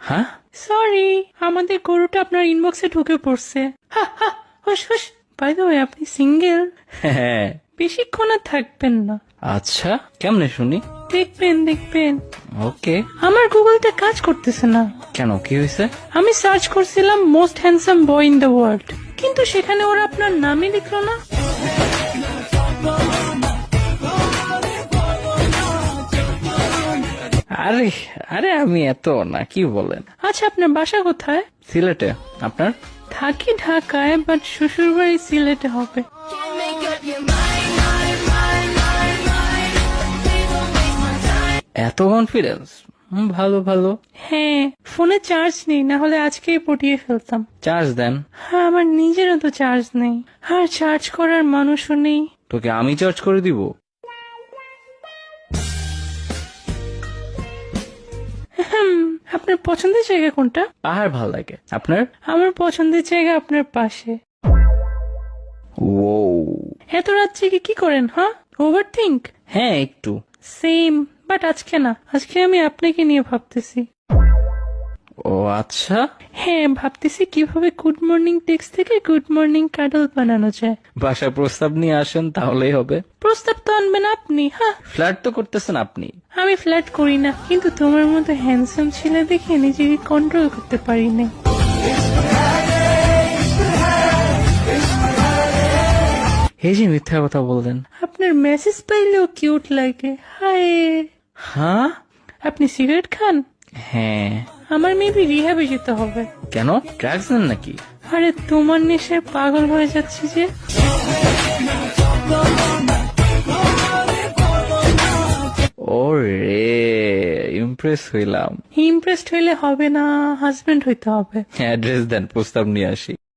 হ্যাঁ? সরি, আমাদের গরুটা আপনার ইনবক্সে ঢুকে পড়ছে। হা হা, হুস হুস। বাই দ্য ওয়ে, আপনি সিঙ্গেল? হ্যাঁ। বেশিক্ষণ আর থাকবেন না। আচ্ছা, কেমনে শুনি? দেখবেন দেখবেন। ওকে। আমার গুগলটা কাজ করতেছে না। কেন, কি হয়েছে? আমি সার্চ করছিলাম most handsome boy in the world, কিন্তু সেখানে ওরা আপনার নামই লিখলো না। আরে আরে আমি এত না, কি বলেন? আচ্ছা, আপনার বাসা কোথায়? সিলেটে। আপনার? থাকি ঢাকায়, বাট শ্বশুর বাড়ি সিলেটে হবে। Can't make up your mind, mind. Please don't waste my time. এত কনফিডেন্স? ভালো ভালো। হ্যাঁ, ফোনে চার্জ নেই, না হলে আজকেই পটিয়ে ফেলতাম। চার্জ দেন। হ্যাঁ, আমার নিজেরও তো চার্জ নেই, আর চার্জ করার মানুষও নেই। তোকে আমি চার্জ করে দিব? আপনার পছন্দের জায়গা কোনটা? পাহাড় ভাল লাগে। আপনার? আমার পছন্দের জায়গা আপনার পাশে। ও এত রাত জেগে কি করেন, হ্যাঁ? Over think? হ্যাঁ, একটু। সেম, বাট আজকে না, আজকে আমি আপনাকে নিয়ে ভাবতেছি। ও আচ্ছা। হ্যাঁ, ভাবতেছি কিভাবে গুড মর্নিং টেক্সট থেকে গুড মর্নিং কাডল বানানো যায়। বাসায় প্রস্তাব নিয়ে আসেন, তাহলেই হবে। প্রস্তাব তো আনবেন আপনি, হ্যাঁ। ফ্ল্যাট তো করতেছেন আপনি। আমি ফ্ল্যাট করি না, কিন্তু তোমার মতো হ্যান্ডসাম ছেলে দেখে নিজেকে কন্ট্রোল করতে পারি না। এই যে মিথ্যা কথা বললেন। আপনার মেসেজ পাইলেও কিউট লাগে। হায়। হ্যাঁ? আপনি সিগারেট খান? হ্যাঁ। আমার মেবি রিহ্যাবে যেতে হবে। কেন, ড্রাগস নেন নাকি? আরে তোমার নেশায় পাগল হয়ে যাচ্ছি যে। ওরে, ইমপ্রেস হইলাম। ইমপ্রেসড হইলে হবে না, হাজবেন্ড হইতে হবে। অ্যাড্রেস দেন, প্রস্তাব নিয়ে আসি।